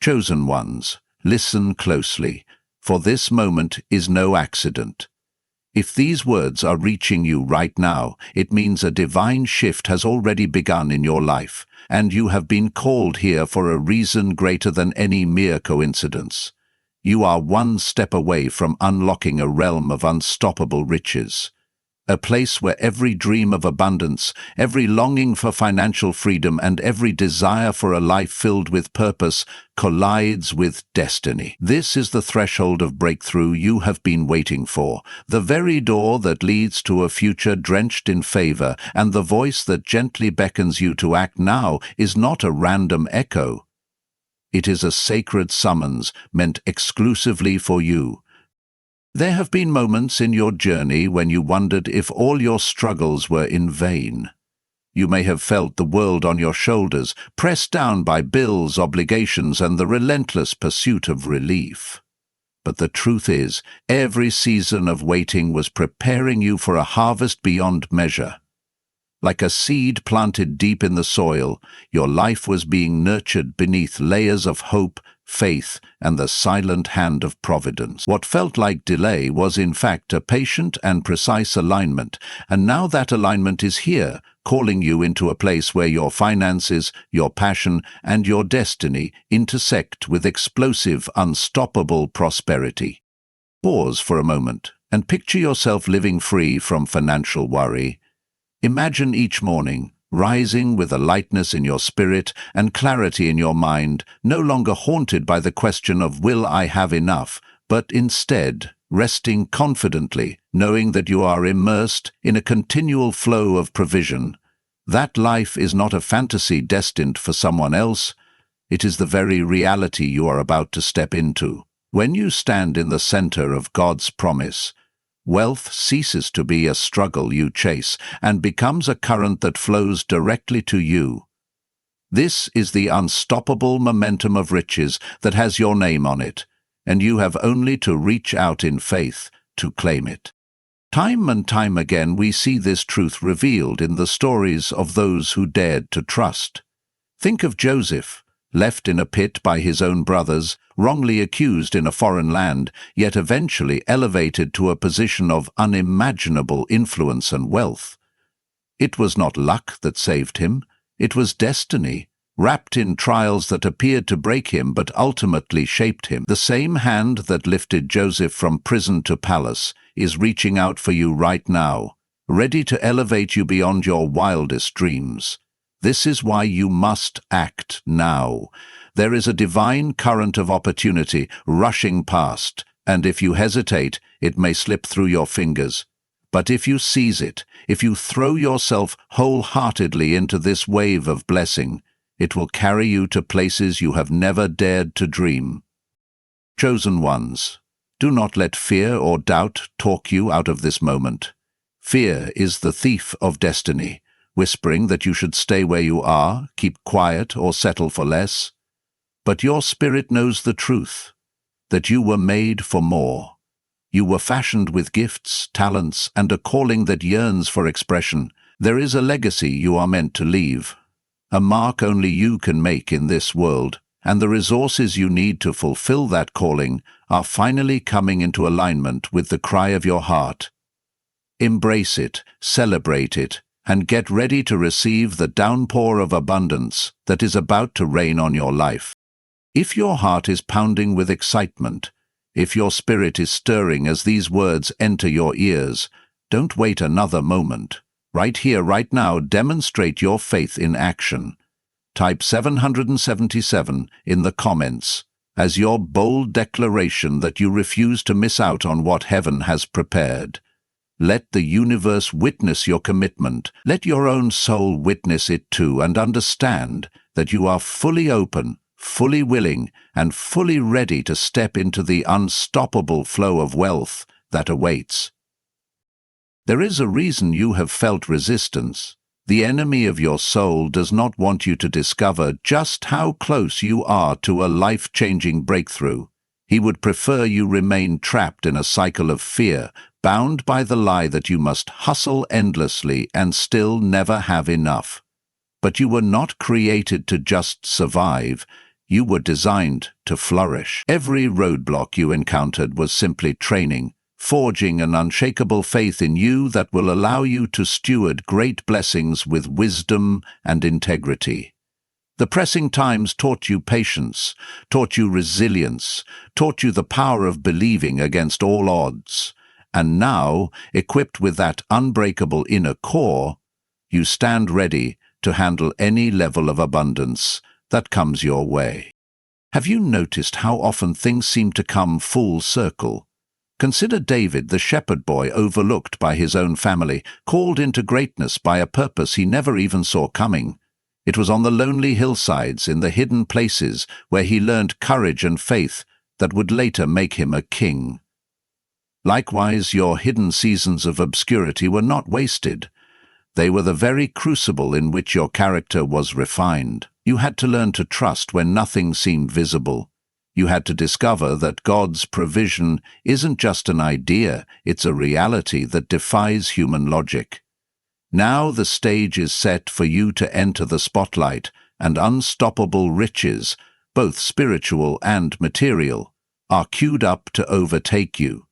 Chosen ones, listen closely, for this moment is no accident. If these words are reaching you right now, it means a divine shift has already begun in your life, and you have been called here for a reason greater than any mere coincidence. You are one step away from unlocking a realm of unstoppable riches. A place where every dream of abundance, every longing for financial freedom, and every desire for a life filled with purpose collides with destiny. This is the threshold of breakthrough you have been waiting for, the very door that leads to a future drenched in favor, and the voice that gently beckons you to act now is not a random echo. It is a sacred summons meant exclusively for you. There have been moments in your journey when you wondered if all your struggles were in vain. You may have felt the world on your shoulders, pressed down by bills, obligations, and the relentless pursuit of relief. But the truth is, every season of waiting was preparing you for a harvest beyond measure. Like a seed planted deep in the soil, your life was being nurtured beneath layers of hope, faith, and the silent hand of providence. What felt like delay was in fact a patient and precise alignment, and now that alignment is here, calling you into a place where your finances, your passion, and your destiny intersect with explosive, unstoppable prosperity. Pause for a moment and picture yourself living free from financial worry. Imagine each morning, rising with a lightness in your spirit and clarity in your mind, no longer haunted by the question of will I have enough, but instead resting confidently, knowing that you are immersed in a continual flow of provision. That life is not a fantasy destined for someone else, it is the very reality you are about to step into. When you stand in the center of God's promise, wealth ceases to be a struggle you chase and becomes a current that flows directly to you. This is the unstoppable momentum of riches that has your name on it, and you have only to reach out in faith to claim it. Time and time again we see this truth revealed in the stories of those who dared to trust. Think of Joseph, left in a pit by his own brothers, wrongly accused in a foreign land, yet eventually elevated to a position of unimaginable influence and wealth. It was not luck that saved him, it was destiny, wrapped in trials that appeared to break him but ultimately shaped him. The same hand that lifted Joseph from prison to palace is reaching out for you right now, ready to elevate you beyond your wildest dreams. This is why you must act now. There is a divine current of opportunity rushing past, and if you hesitate, it may slip through your fingers. But if you seize it, if you throw yourself wholeheartedly into this wave of blessing, it will carry you to places you have never dared to dream. Chosen ones, do not let fear or doubt talk you out of this moment. Fear is the thief of destiny, whispering that you should stay where you are, keep quiet, or settle for less. But your spirit knows the truth, that you were made for more. You were fashioned with gifts, talents, and a calling that yearns for expression. There is a legacy you are meant to leave, a mark only you can make in this world, and the resources you need to fulfill that calling are finally coming into alignment with the cry of your heart. Embrace it, celebrate it, and get ready to receive the downpour of abundance that is about to rain on your life. If your heart is pounding with excitement, if your spirit is stirring as these words enter your ears, don't wait another moment. Right here, right now, demonstrate your faith in action. Type 777 in the comments as your bold declaration that you refuse to miss out on what heaven has prepared. Let the universe witness your commitment. Let your own soul witness it too, and understand that you are fully open, fully willing, and fully ready to step into the unstoppable flow of wealth that awaits. There is a reason you have felt resistance. The enemy of your soul does not want you to discover just how close you are to a life-changing breakthrough. He would prefer you remain trapped in a cycle of fear, bound by the lie that you must hustle endlessly and still never have enough. But you were not created to just survive. You were designed to flourish. Every roadblock you encountered was simply training, forging an unshakable faith in you that will allow you to steward great blessings with wisdom and integrity. The pressing times taught you patience, taught you resilience, taught you the power of believing against all odds. And now, equipped with that unbreakable inner core, you stand ready to handle any level of abundance that comes your way. Have you noticed how often things seem to come full circle? Consider David, the shepherd boy overlooked by his own family, called into greatness by a purpose he never even saw coming. It was on the lonely hillsides, in the hidden places, where he learned courage and faith that would later make him a king. Likewise, your hidden seasons of obscurity were not wasted. They were the very crucible in which your character was refined. You had to learn to trust when nothing seemed visible. You had to discover that God's provision isn't just an idea, it's a reality that defies human logic. Now the stage is set for you to enter the spotlight, and unstoppable riches, both spiritual and material, are queued up to overtake you.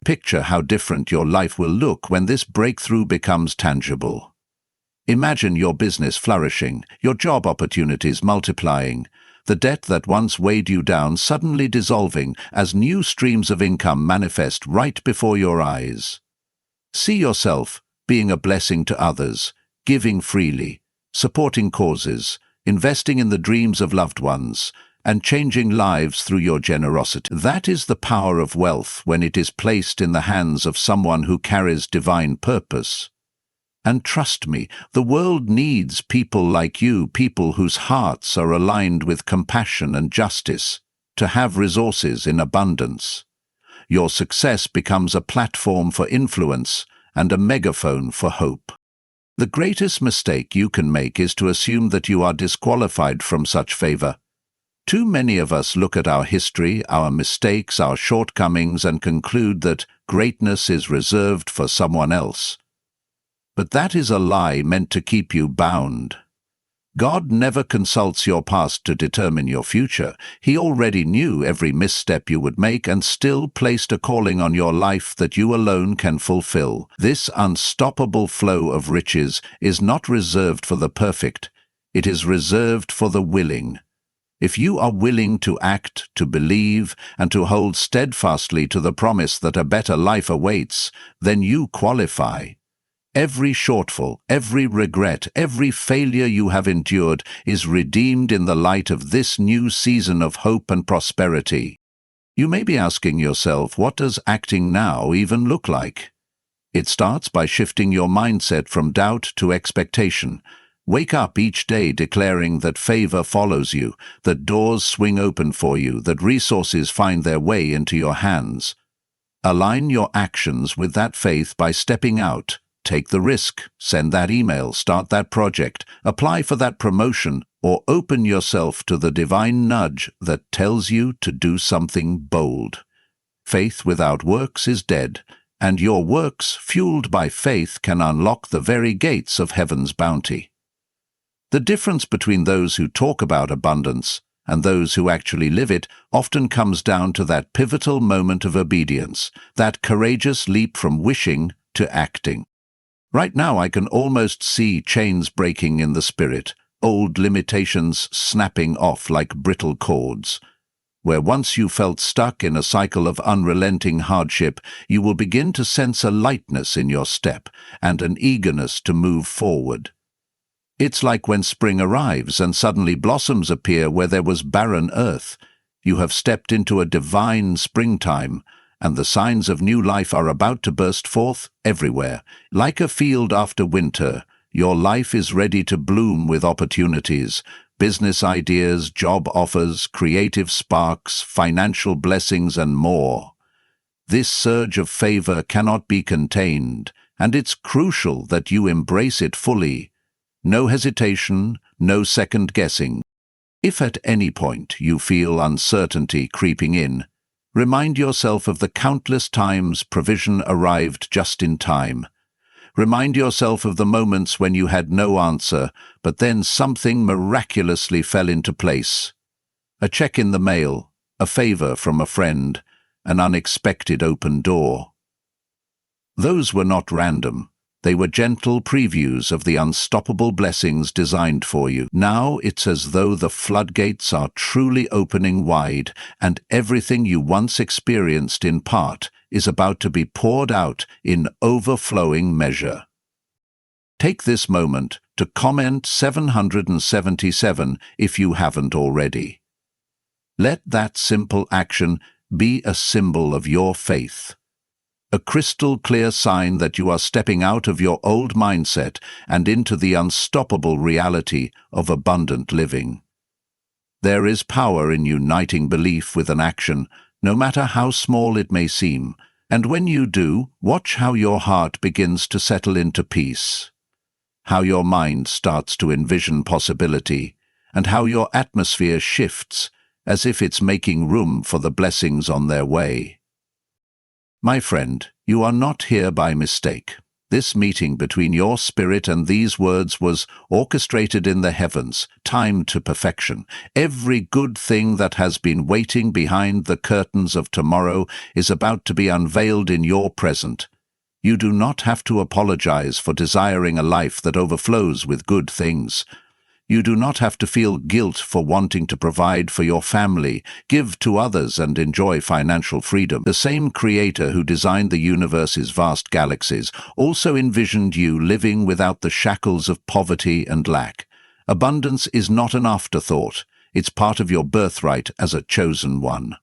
Picture how different your life will look when this breakthrough becomes tangible. Imagine your business flourishing, your job opportunities multiplying, the debt that once weighed you down suddenly dissolving as new streams of income manifest right before your eyes. See yourself being a blessing to others, giving freely, supporting causes, investing in the dreams of loved ones, and changing lives through your generosity. That is the power of wealth when it is placed in the hands of someone who carries divine purpose. And trust me, the world needs people like you, people whose hearts are aligned with compassion and justice, to have resources in abundance. Your success becomes a platform for influence and a megaphone for hope. The greatest mistake you can make is to assume that you are disqualified from such favor. Too many of us look at our history, our mistakes, our shortcomings, and conclude that greatness is reserved for someone else. But that is a lie meant to keep you bound. God never consults your past to determine your future. He already knew every misstep you would make and still placed a calling on your life that you alone can fulfill. This unstoppable flow of riches is not reserved for the perfect. It is reserved for the willing. If you are willing to act, to believe, and to hold steadfastly to the promise that a better life awaits, then you qualify. Every shortfall, every regret, every failure you have endured is redeemed in the light of this new season of hope and prosperity. You may be asking yourself, what does acting now even look like? It starts by shifting your mindset from doubt to expectation. Wake up each day declaring that favor follows you, that doors swing open for you, that resources find their way into your hands. Align your actions with that faith by stepping out. Take the risk, send that email, start that project, apply for that promotion, or open yourself to the divine nudge that tells you to do something bold. Faith without works is dead, and your works, fueled by faith, can unlock the very gates of heaven's bounty. The difference between those who talk about abundance and those who actually live it often comes down to that pivotal moment of obedience, that courageous leap from wishing to acting. Right now I can almost see chains breaking in the spirit, old limitations snapping off like brittle cords. Where once you felt stuck in a cycle of unrelenting hardship, you will begin to sense a lightness in your step and an eagerness to move forward. It's like when spring arrives and suddenly blossoms appear where there was barren earth. You have stepped into a divine springtime, and the signs of new life are about to burst forth everywhere. Like a field after winter, your life is ready to bloom with opportunities, business ideas, job offers, creative sparks, financial blessings, and more. This surge of favor cannot be contained, and it's crucial that you embrace it fully. No hesitation, no second guessing. If at any point you feel uncertainty creeping in, remind yourself of the countless times provision arrived just in time. Remind yourself of the moments when you had no answer, but then something miraculously fell into place. A check in the mail, a favor from a friend, an unexpected open door. Those were not random. They were gentle previews of the unstoppable blessings designed for you. Now it's as though the floodgates are truly opening wide, and everything you once experienced in part is about to be poured out in overflowing measure. Take this moment to comment 777 if you haven't already. Let that simple action be a symbol of your faith. A crystal clear sign that you are stepping out of your old mindset and into the unstoppable reality of abundant living. There is power in uniting belief with an action, no matter how small it may seem, and when you do, watch how your heart begins to settle into peace, how your mind starts to envision possibility, and how your atmosphere shifts as if it's making room for the blessings on their way. My friend, you are not here by mistake. This meeting between your spirit and these words was orchestrated in the heavens, timed to perfection. Every good thing that has been waiting behind the curtains of tomorrow is about to be unveiled in your present. You do not have to apologize for desiring a life that overflows with good things. You do not have to feel guilt for wanting to provide for your family, give to others, and enjoy financial freedom. The same creator who designed the universe's vast galaxies also envisioned you living without the shackles of poverty and lack. Abundance is not an afterthought. It's part of your birthright as a chosen one.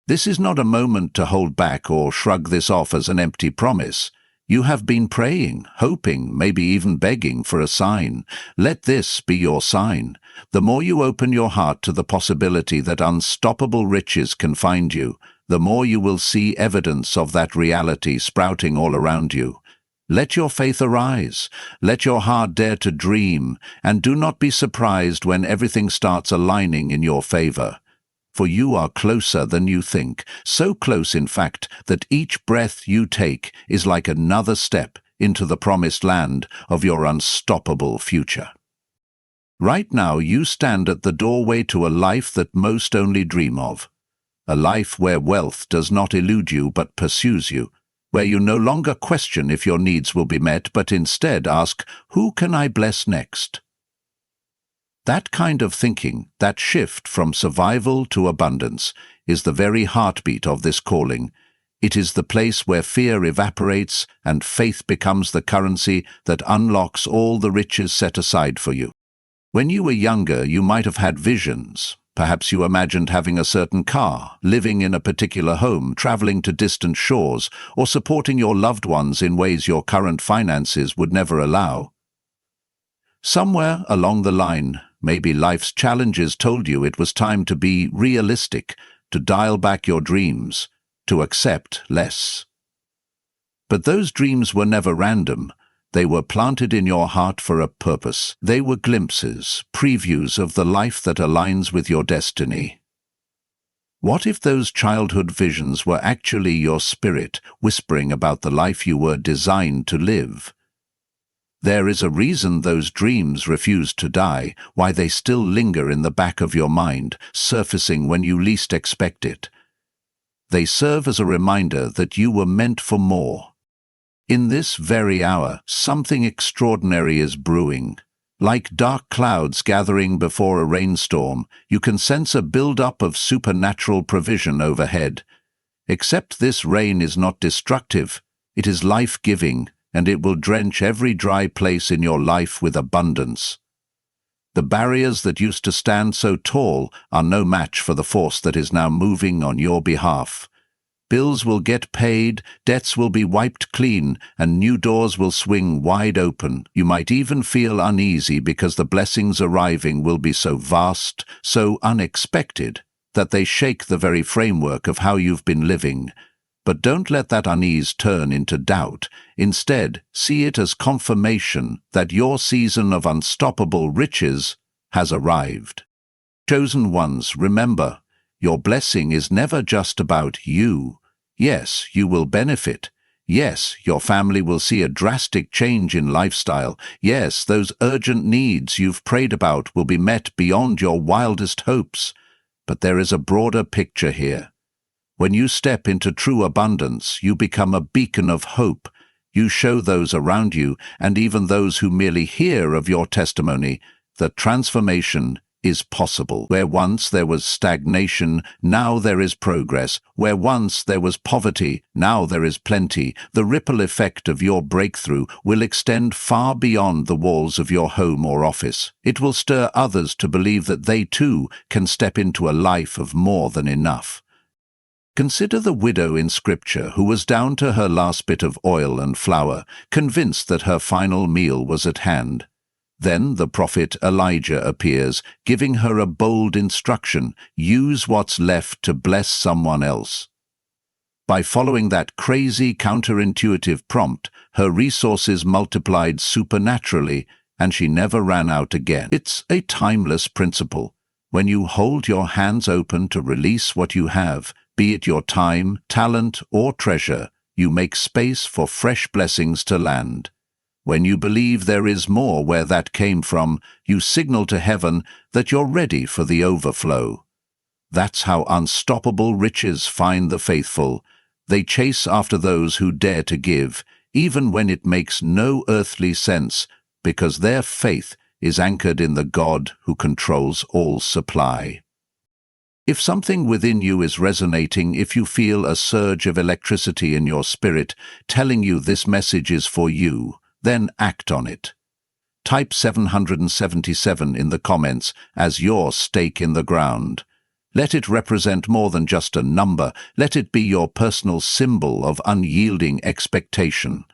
This is not a moment to hold back or shrug this off as an empty promise. You have been praying, hoping, maybe even begging for a sign. Let this be your sign. The more you open your heart to the possibility that unstoppable riches can find you, the more you will see evidence of that reality sprouting all around you. Let your faith arise. Let your heart dare to dream, and do not be surprised when everything starts aligning in your favor. For you are closer than you think, so close, in fact, that each breath you take is like another step into the promised land of your unstoppable future. Right now, you stand at the doorway to a life that most only dream of. A life where wealth does not elude you but pursues you, where you no longer question if your needs will be met, but instead ask, who can I bless next? That kind of thinking, that shift from survival to abundance, is the very heartbeat of this calling. It is the place where fear evaporates and faith becomes the currency that unlocks all the riches set aside for you. When you were younger, you might have had visions. Perhaps you imagined having a certain car, living in a particular home, traveling to distant shores, or supporting your loved ones in ways your current finances would never allow. Somewhere along the line, maybe life's challenges told you it was time to be realistic, to dial back your dreams, to accept less. But those dreams were never random. They were planted in your heart for a purpose. They were glimpses, previews of the life that aligns with your destiny. What if those childhood visions were actually your spirit whispering about the life you were designed to live? There is a reason those dreams refuse to die, why they still linger in the back of your mind, surfacing when you least expect it. They serve as a reminder that you were meant for more. In this very hour, something extraordinary is brewing. Like dark clouds gathering before a rainstorm, you can sense a build-up of supernatural provision overhead. Except this rain is not destructive, it is life-giving, and it will drench every dry place in your life with abundance. The barriers that used to stand so tall are no match for the force that is now moving on your behalf. Bills will get paid, debts will be wiped clean, and new doors will swing wide open. You might even feel uneasy because the blessings arriving will be so vast, so unexpected, that they shake the very framework of how you've been living. But don't let that unease turn into doubt. Instead, see it as confirmation that your season of unstoppable riches has arrived. Chosen ones, remember, your blessing is never just about you. Yes, you will benefit. Yes, your family will see a drastic change in lifestyle. Yes, those urgent needs you've prayed about will be met beyond your wildest hopes. But there is a broader picture here. When you step into true abundance, you become a beacon of hope. You show those around you, and even those who merely hear of your testimony, that transformation is possible. Where once there was stagnation, now there is progress. Where once there was poverty, now there is plenty. The ripple effect of your breakthrough will extend far beyond the walls of your home or office. It will stir others to believe that they too can step into a life of more than enough. Consider the widow in Scripture who was down to her last bit of oil and flour, convinced that her final meal was at hand. Then the prophet Elijah appears, giving her a bold instruction: use what's left to bless someone else. By following that crazy, counterintuitive prompt, her resources multiplied supernaturally, and she never ran out again. It's a timeless principle. When you hold your hands open to release what you have, be it your time, talent, or treasure, you make space for fresh blessings to land. When you believe there is more where that came from, you signal to heaven that you're ready for the overflow. That's how unstoppable riches find the faithful. They chase after those who dare to give, even when it makes no earthly sense, because their faith is anchored in the God who controls all supply. If something within you is resonating, if you feel a surge of electricity in your spirit telling you this message is for you, then act on it. Type 777 in the comments as your stake in the ground. Let it represent more than just a number. Let it be your personal symbol of unyielding expectation.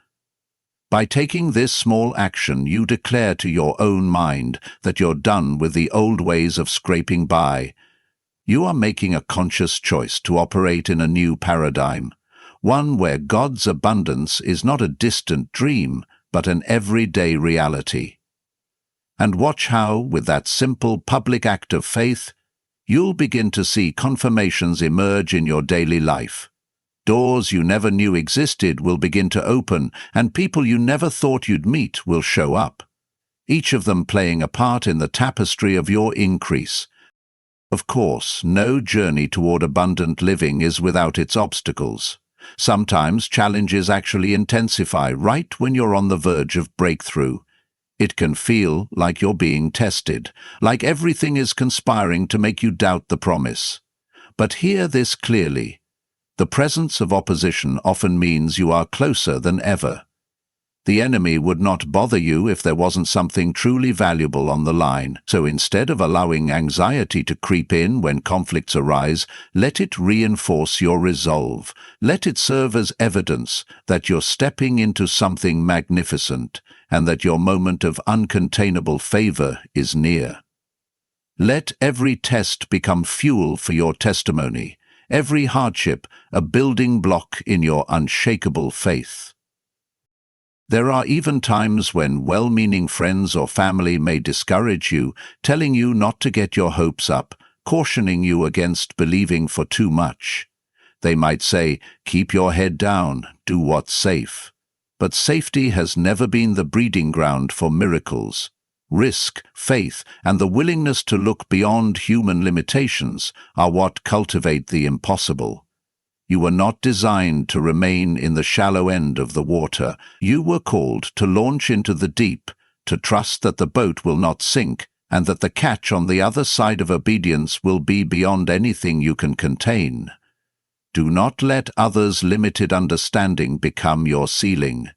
By taking this small action, you declare to your own mind that you're done with the old ways of scraping by. You are making a conscious choice to operate in a new paradigm, one where God's abundance is not a distant dream, but an everyday reality. And watch how, with that simple public act of faith, you'll begin to see confirmations emerge in your daily life. Doors you never knew existed will begin to open, and people you never thought you'd meet will show up, each of them playing a part in the tapestry of your increase. Of course, no journey toward abundant living is without its obstacles. Sometimes challenges actually intensify right when you're on the verge of breakthrough. It can feel like you're being tested, like everything is conspiring to make you doubt the promise. But hear this clearly. The presence of opposition often means you are closer than ever. The enemy would not bother you if there wasn't something truly valuable on the line. So instead of allowing anxiety to creep in when conflicts arise, let it reinforce your resolve. Let it serve as evidence that you're stepping into something magnificent and that your moment of uncontainable favor is near. Let every test become fuel for your testimony, every hardship a building block in your unshakable faith. There are even times when well-meaning friends or family may discourage you, telling you not to get your hopes up, cautioning you against believing for too much. They might say, keep your head down, do what's safe. But safety has never been the breeding ground for miracles. Risk, faith, and the willingness to look beyond human limitations are what cultivate the impossible. You were not designed to remain in the shallow end of the water. You were called to launch into the deep, to trust that the boat will not sink, and that the catch on the other side of obedience will be beyond anything you can contain. Do not let others' limited understanding become your ceiling.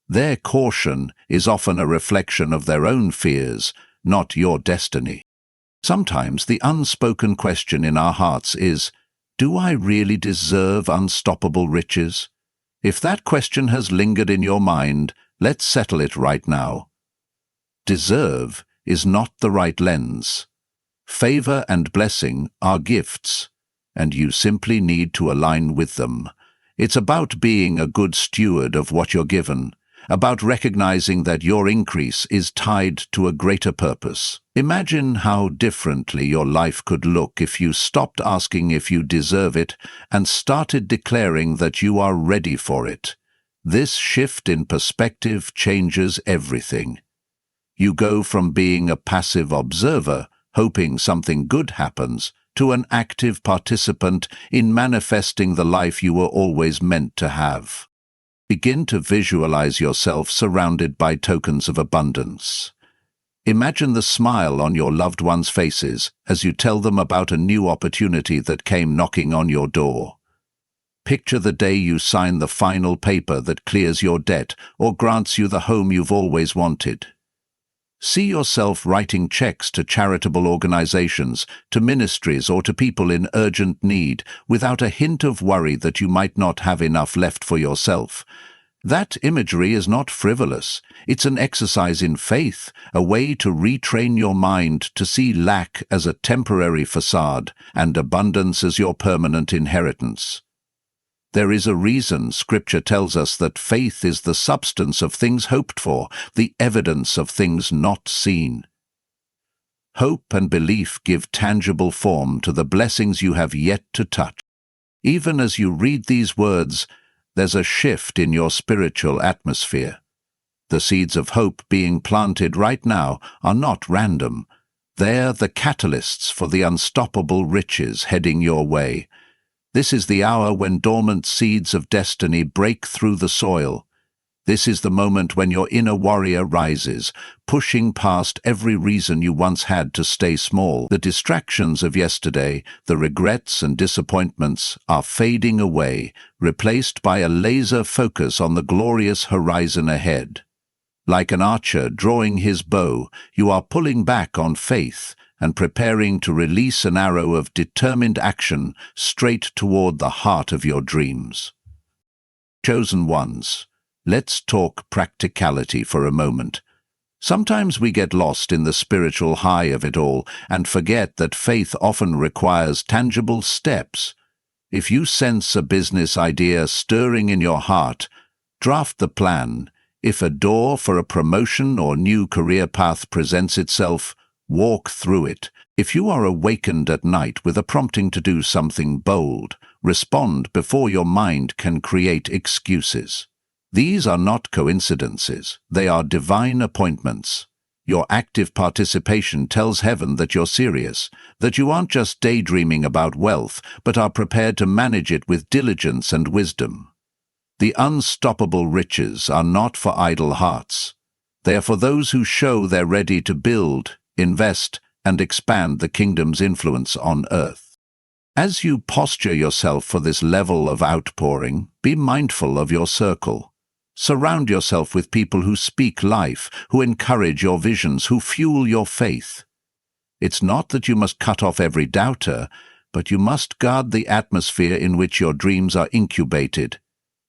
Their caution is often a reflection of their own fears, not your destiny. Sometimes the unspoken question in our hearts is, do I really deserve unstoppable riches? If that question has lingered in your mind, let's settle it right now. Deserve is not the right lens. Favor and blessing are gifts, and you simply need to align with them. It's about being a good steward of what you're given, about recognizing that your increase is tied to a greater purpose. Imagine how differently your life could look if you stopped asking if you deserve it and started declaring that you are ready for it. This shift in perspective changes everything. You go from being a passive observer, hoping something good happens, to an active participant in manifesting the life you were always meant to have. Begin to visualize yourself surrounded by tokens of abundance. Imagine the smile on your loved ones' faces as you tell them about a new opportunity that came knocking on your door. Picture the day you sign the final paper that clears your debt or grants you the home you've always wanted. See yourself writing checks to charitable organizations, to ministries, or to people in urgent need without a hint of worry that you might not have enough left for yourself. That imagery is not frivolous. It's an exercise in faith, a way to retrain your mind to see lack as a temporary facade and abundance as your permanent inheritance. There is a reason Scripture tells us that faith is the substance of things hoped for, the evidence of things not seen. Hope and belief give tangible form to the blessings you have yet to touch. Even as you read these words, there's a shift in your spiritual atmosphere. The seeds of hope being planted right now are not random. They're the catalysts for the unstoppable riches heading your way. This is the hour when dormant seeds of destiny break through the soil. This is the moment when your inner warrior rises, pushing past every reason you once had to stay small. The distractions of yesterday, the regrets and disappointments, are fading away, replaced by a laser focus on the glorious horizon ahead. Like an archer drawing his bow, you are pulling back on faith and preparing to release an arrow of determined action straight toward the heart of your dreams. Chosen ones, let's talk practicality for a moment. Sometimes we get lost in the spiritual high of it all and forget that faith often requires tangible steps. If you sense a business idea stirring in your heart, draft the plan. If a door for a promotion or new career path presents itself, walk through it. If you are awakened at night with a prompting to do something bold, respond before your mind can create excuses. These are not coincidences. They are divine appointments. Your active participation tells heaven that you're serious, that you aren't just daydreaming about wealth, but are prepared to manage it with diligence and wisdom. The unstoppable riches are not for idle hearts. They are for those who show they're ready to build, invest, and expand the kingdom's influence on earth. As you posture yourself for this level of outpouring, be mindful of your circle. Surround yourself with people who speak life, who encourage your visions, who fuel your faith. It's not that you must cut off every doubter, but you must guard the atmosphere in which your dreams are incubated.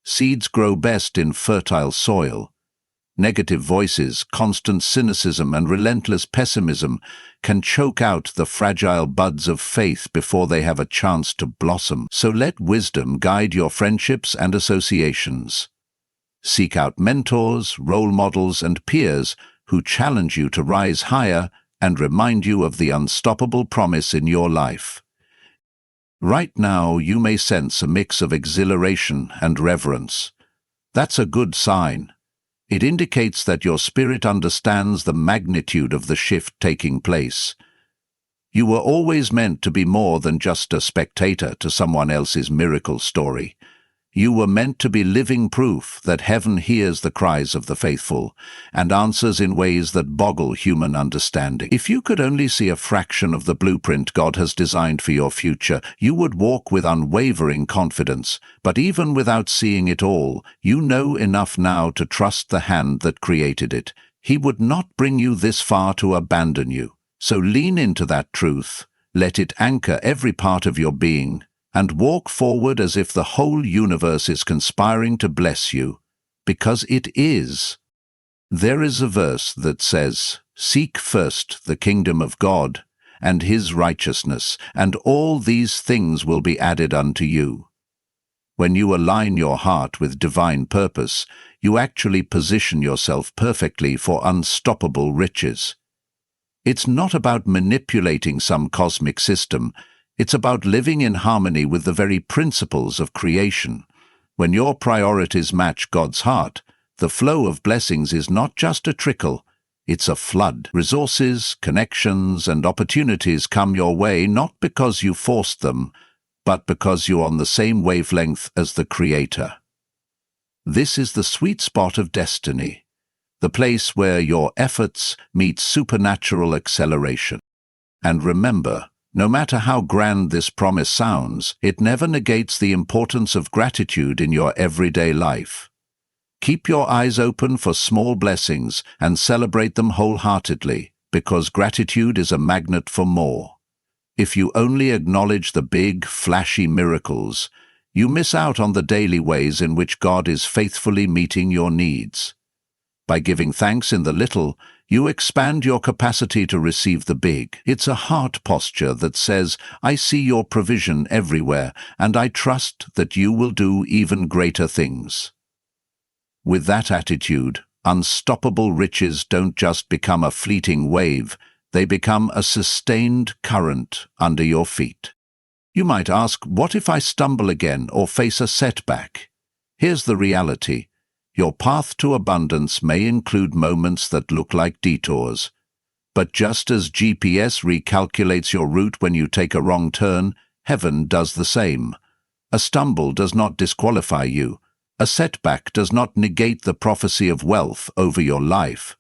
Seeds grow best in fertile soil. Negative voices, constant cynicism, and relentless pessimism can choke out the fragile buds of faith before they have a chance to blossom. So let wisdom guide your friendships and associations. Seek out mentors, role models, and peers who challenge you to rise higher and remind you of the unstoppable promise in your life. Right now, you may sense a mix of exhilaration and reverence. That's a good sign. It indicates that your spirit understands the magnitude of the shift taking place. You were always meant to be more than just a spectator to someone else's miracle story. You were meant to be living proof that heaven hears the cries of the faithful and answers in ways that boggle human understanding. If you could only see a fraction of the blueprint God has designed for your future, you would walk with unwavering confidence. But even without seeing it all, you know enough now to trust the hand that created it. He would not bring you this far to abandon you. So lean into that truth, let it anchor every part of your being, and walk forward as if the whole universe is conspiring to bless you, because it is. There is a verse that says, "Seek first the kingdom of God and his righteousness, and all these things will be added unto you." When you align your heart with divine purpose, you actually position yourself perfectly for unstoppable riches. It's not about manipulating some cosmic system. It's about living in harmony with the very principles of creation. When your priorities match God's heart, the flow of blessings is not just a trickle, It's a flood. Resources, connections, and opportunities come your way not because you forced them, but because you're on the same wavelength as the Creator. This is the sweet spot of destiny, the place where your efforts meet supernatural acceleration. And remember, no matter how grand this promise sounds, it never negates the importance of gratitude in your everyday life. Keep your eyes open for small blessings and celebrate them wholeheartedly, because gratitude is a magnet for more. If you only acknowledge the big, flashy miracles, you miss out on the daily ways in which God is faithfully meeting your needs. By giving thanks in the little, you expand your capacity to receive the big. It's a heart posture that says, I see your provision everywhere, and I trust that you will do even greater things. With that attitude, unstoppable riches don't just become a fleeting wave, they become a sustained current under your feet. You might ask, what if I stumble again or face a setback? Here's the reality. Your path to abundance may include moments that look like detours. But just as GPS recalculates your route when you take a wrong turn, heaven does the same. A stumble does not disqualify you. A setback does not negate the prophecy of wealth over your life.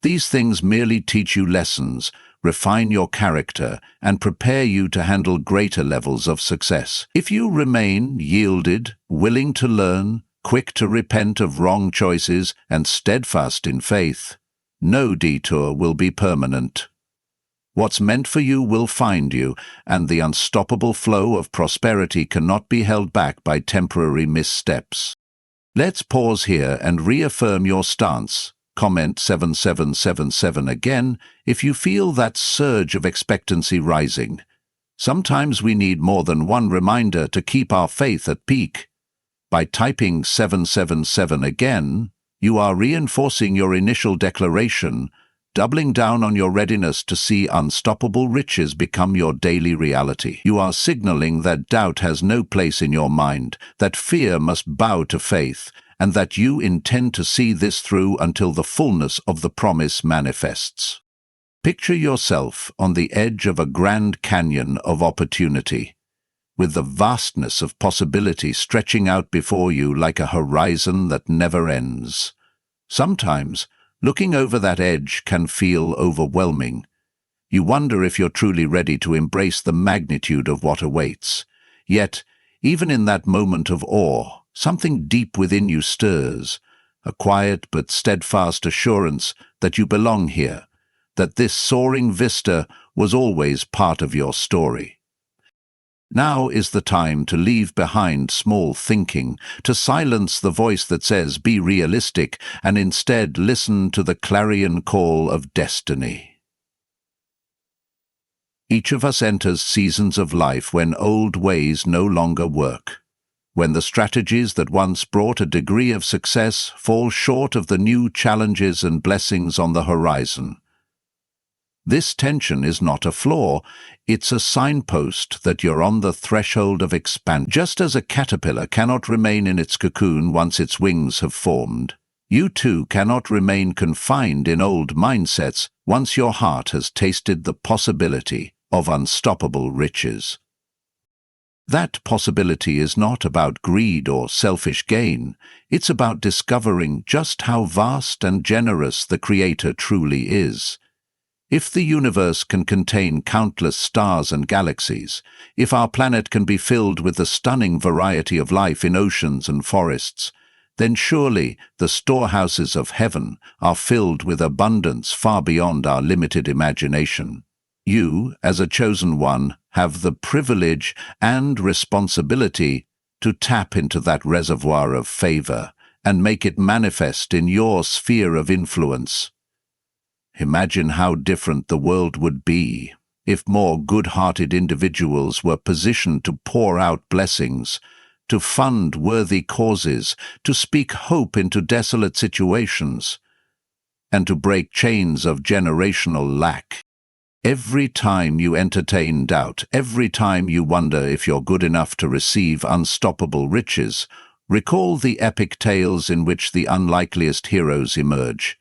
These things merely teach you lessons, refine your character, and prepare you to handle greater levels of success. If you remain yielded, willing to learn, quick to repent of wrong choices, and steadfast in faith, no detour will be permanent. What's meant for you will find you, and the unstoppable flow of prosperity cannot be held back by temporary missteps. Let's pause here and reaffirm your stance. Comment 7777 again if you feel that surge of expectancy rising. Sometimes we need more than one reminder to keep our faith at peak. By typing 777 again, you are reinforcing your initial declaration, doubling down on your readiness to see unstoppable riches become your daily reality. You are signaling that doubt has no place in your mind, that fear must bow to faith, and that you intend to see this through until the fullness of the promise manifests. Picture yourself on the edge of a grand canyon of opportunity, with the vastness of possibility stretching out before you like a horizon that never ends. Sometimes, looking over that edge can feel overwhelming. You wonder if you're truly ready to embrace the magnitude of what awaits. Yet, even in that moment of awe, something deep within you stirs, a quiet but steadfast assurance that you belong here, that this soaring vista was always part of your story. Now is the time to leave behind small thinking, to silence the voice that says, be realistic, and instead listen to the clarion call of destiny. Each of us enters seasons of life when old ways no longer work, when the strategies that once brought a degree of success fall short of the new challenges and blessings on the horizon. This tension is not a flaw, it's a signpost that you're on the threshold of expansion. Just as a caterpillar cannot remain in its cocoon once its wings have formed, you too cannot remain confined in old mindsets once your heart has tasted the possibility of unstoppable riches. That possibility is not about greed or selfish gain, it's about discovering just how vast and generous the Creator truly is. If the universe can contain countless stars and galaxies, if our planet can be filled with the stunning variety of life in oceans and forests, then surely the storehouses of heaven are filled with abundance far beyond our limited imagination. You, as a chosen one, have the privilege and responsibility to tap into that reservoir of favor and make it manifest in your sphere of influence. Imagine how different the world would be if more good-hearted individuals were positioned to pour out blessings, to fund worthy causes, to speak hope into desolate situations, and to break chains of generational lack. Every time you entertain doubt, every time you wonder if you're good enough to receive unstoppable riches, recall the epic tales in which the unlikeliest heroes emerge.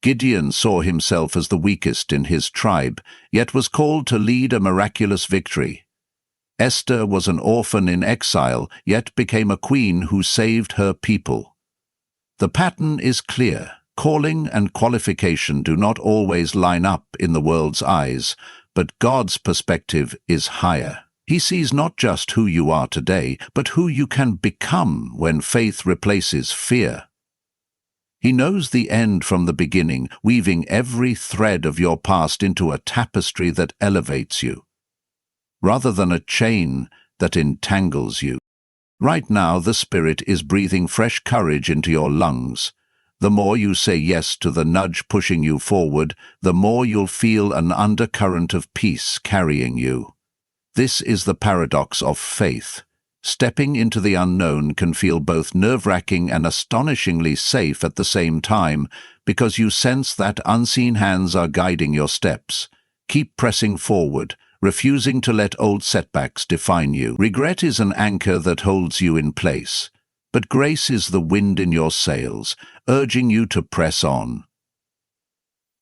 Gideon saw himself as the weakest in his tribe, yet was called to lead a miraculous victory. Esther was an orphan in exile, yet became a queen who saved her people. The pattern is clear. Calling and qualification do not always line up in the world's eyes, but God's perspective is higher. He sees not just who you are today, but who you can become when faith replaces fear. He knows the end from the beginning, weaving every thread of your past into a tapestry that elevates you, rather than a chain that entangles you. Right now, the Spirit is breathing fresh courage into your lungs. The more you say yes to the nudge pushing you forward, the more you'll feel an undercurrent of peace carrying you. This is the paradox of faith. Stepping into the unknown can feel both nerve-wracking and astonishingly safe at the same time, because you sense that unseen hands are guiding your steps. Keep pressing forward, refusing to let old setbacks define you. Regret is an anchor that holds you in place, but grace is the wind in your sails, urging you to press on.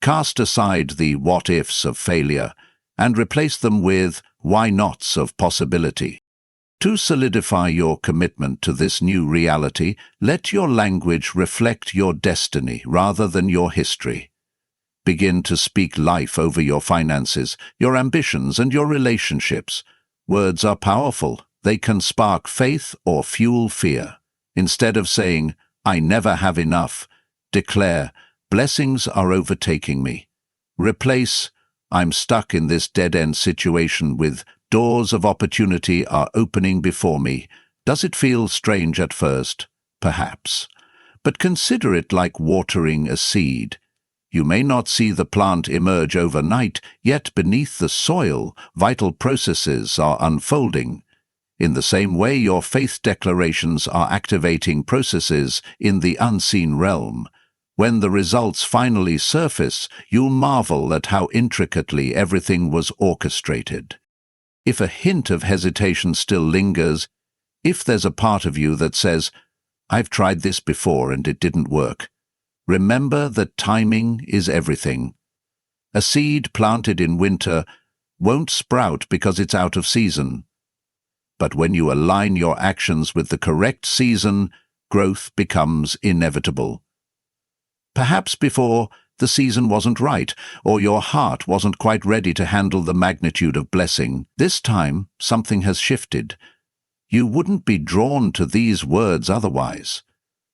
Cast aside the what-ifs of failure and replace them with why-nots of possibility. To solidify your commitment to this new reality, let your language reflect your destiny rather than your history. Begin to speak life over your finances, your ambitions, and your relationships. Words are powerful. They can spark faith or fuel fear. Instead of saying, "I never have enough," declare, "Blessings are overtaking me." Replace, "I'm stuck in this dead-end situation," with "Doors of opportunity are opening before me." Does it feel strange at first? Perhaps. But consider it like watering a seed. You may not see the plant emerge overnight, yet beneath the soil, vital processes are unfolding. In the same way, your faith declarations are activating processes in the unseen realm. When the results finally surface, you'll marvel at how intricately everything was orchestrated. If a hint of hesitation still lingers, if there's a part of you that says, "I've tried this before and it didn't work," remember that timing is everything. A seed planted in winter won't sprout because it's out of season. But when you align your actions with the correct season, growth becomes inevitable. Perhaps before, the season wasn't right, or your heart wasn't quite ready to handle the magnitude of blessing. This time, something has shifted. You wouldn't be drawn to these words otherwise.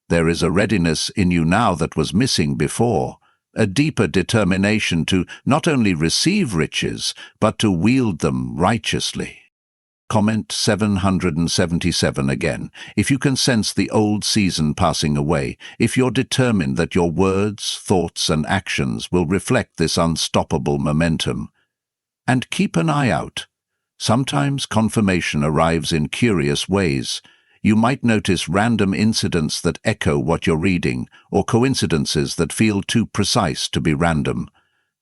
There is a readiness in you now that was missing before, a deeper determination to not only receive riches, but to wield them righteously. Comment 777 again. If you can sense the old season passing away, if you're determined that your words, thoughts, and actions will reflect this unstoppable momentum. And keep an eye out. Sometimes confirmation arrives in curious ways. You might notice random incidents that echo what you're reading, or coincidences that feel too precise to be random.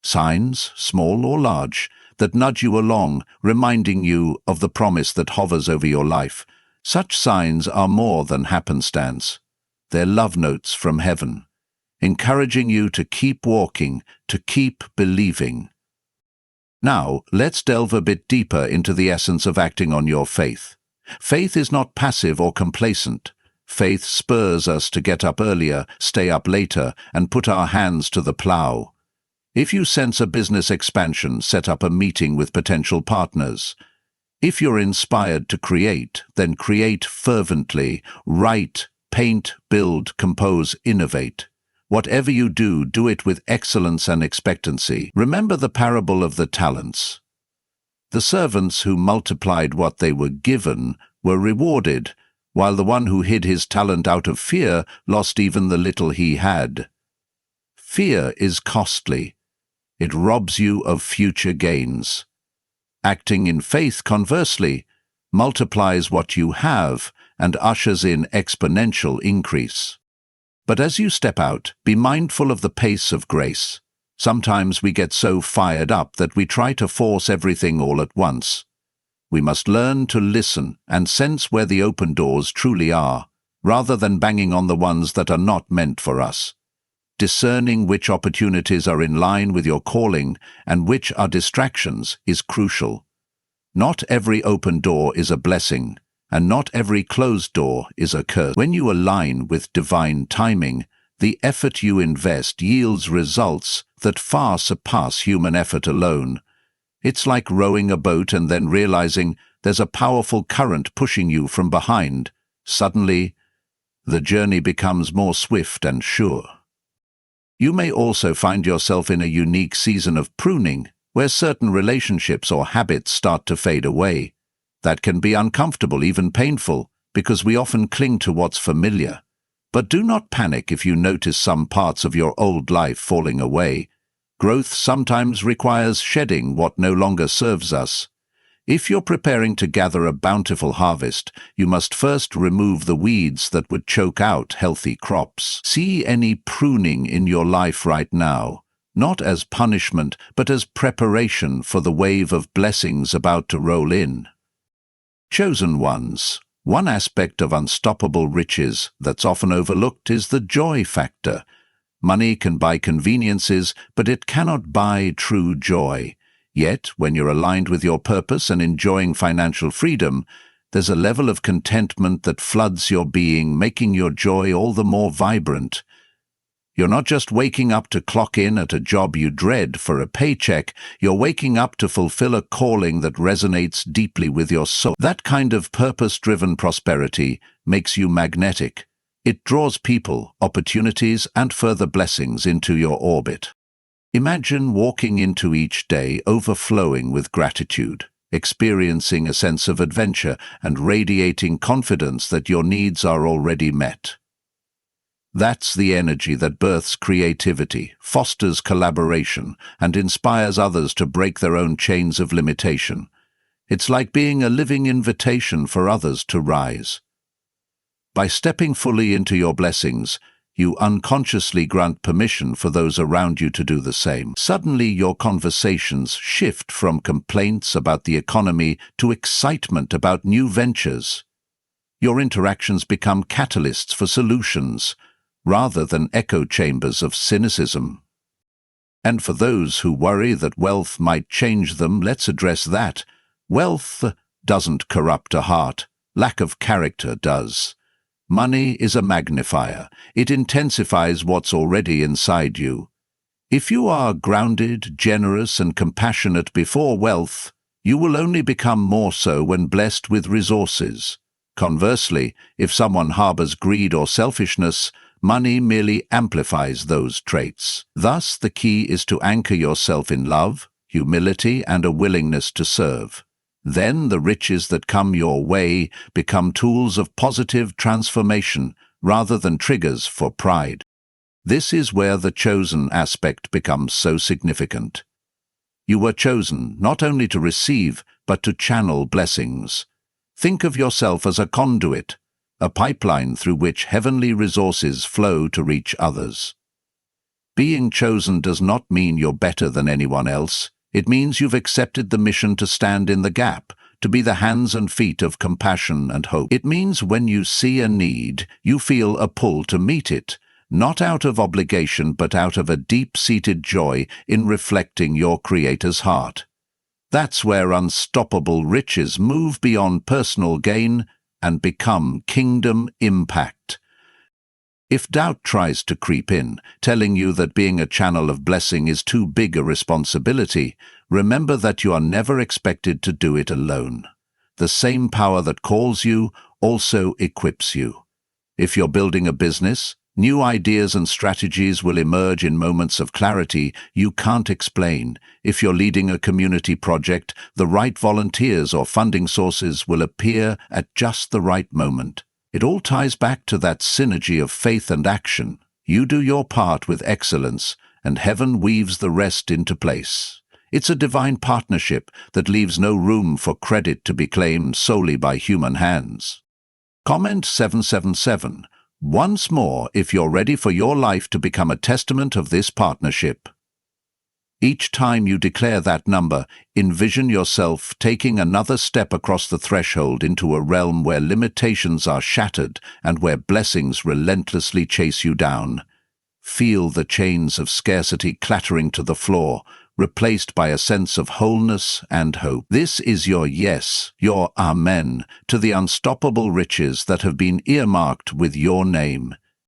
Signs, small or large, that nudge you along, reminding you of the promise that hovers over your life. Such signs are more than happenstance. They're love notes from heaven, encouraging you to keep walking, to keep believing. Now, let's delve a bit deeper into the essence of acting on your faith. Faith is not passive or complacent. Faith spurs us to get up earlier, stay up later, and put our hands to the plow. If you sense a business expansion, set up a meeting with potential partners. If you're inspired to create, then create fervently. Write, paint, build, compose, innovate. Whatever you do, do it with excellence and expectancy. Remember the parable of the talents. The servants who multiplied what they were given were rewarded, while the one who hid his talent out of fear lost even the little he had. Fear is costly. It robs you of future gains. Acting in faith, conversely, multiplies what you have and ushers in exponential increase. But as you step out, be mindful of the pace of grace. Sometimes we get so fired up that we try to force everything all at once. We must learn to listen and sense where the open doors truly are, rather than banging on the ones that are not meant for us. Discerning which opportunities are in line with your calling and which are distractions is crucial. Not every open door is a blessing, and not every closed door is a curse. When you align with divine timing, the effort you invest yields results that far surpass human effort alone. It's like rowing a boat and then realizing there's a powerful current pushing you from behind. Suddenly, the journey becomes more swift and sure. You may also find yourself in a unique season of pruning, where certain relationships or habits start to fade away. That can be uncomfortable, even painful, because we often cling to what's familiar. But do not panic if you notice some parts of your old life falling away. Growth sometimes requires shedding what no longer serves us. If you're preparing to gather a bountiful harvest, you must first remove the weeds that would choke out healthy crops. See any pruning in your life right now, not as punishment, but as preparation for the wave of blessings about to roll in. Chosen ones. One aspect of unstoppable riches that's often overlooked is the joy factor. Money can buy conveniences, but it cannot buy true joy. Yet, when you're aligned with your purpose and enjoying financial freedom, there's a level of contentment that floods your being, making your joy all the more vibrant. You're not just waking up to clock in at a job you dread for a paycheck, you're waking up to fulfill a calling that resonates deeply with your soul. That kind of purpose-driven prosperity makes you magnetic. It draws people, opportunities, and further blessings into your orbit. Imagine walking into each day overflowing with gratitude, experiencing a sense of adventure and radiating confidence that your needs are already met. That's the energy that births creativity, fosters collaboration, and inspires others to break their own chains of limitation. It's like being a living invitation for others to rise. By stepping fully into your blessings, you unconsciously grant permission for those around you to do the same. Suddenly, your conversations shift from complaints about the economy to excitement about new ventures. Your interactions become catalysts for solutions, rather than echo chambers of cynicism. And for those who worry that wealth might change them, let's address that. Wealth doesn't corrupt a heart, lack of character does. Money is a magnifier. It intensifies what's already inside you. If you are grounded, generous, and compassionate before wealth, you will only become more so when blessed with resources. Conversely, if someone harbors greed or selfishness, money merely amplifies those traits. Thus, the key is to anchor yourself in love, humility, and a willingness to serve. Then the riches that come your way become tools of positive transformation rather than triggers for pride. This is where the chosen aspect becomes so significant. You were chosen not only to receive, but to channel blessings. Think of yourself as a conduit, a pipeline through which heavenly resources flow to reach others. Being chosen does not mean you're better than anyone else. It means you've accepted the mission to stand in the gap, to be the hands and feet of compassion and hope. It means when you see a need, you feel a pull to meet it, not out of obligation but out of a deep-seated joy in reflecting your Creator's heart. That's where unstoppable riches move beyond personal gain and become kingdom impact. If doubt tries to creep in, telling you that being a channel of blessing is too big a responsibility, remember that you are never expected to do it alone. The same power that calls you also equips you. If you're building a business, new ideas and strategies will emerge in moments of clarity you can't explain. If you're leading a community project, the right volunteers or funding sources will appear at just the right moment. It all ties back to that synergy of faith and action. You do your part with excellence, and heaven weaves the rest into place. It's a divine partnership that leaves no room for credit to be claimed solely by human hands. Comment 777. Once more, if you're ready for your life to become a testament of this partnership. Each time you declare that number, envision yourself taking another step across the threshold into a realm where limitations are shattered and where blessings relentlessly chase you down. Feel the chains of scarcity clattering to the floor, replaced by a sense of wholeness and hope. This is your yes, your amen, to the unstoppable riches that have been earmarked with your name.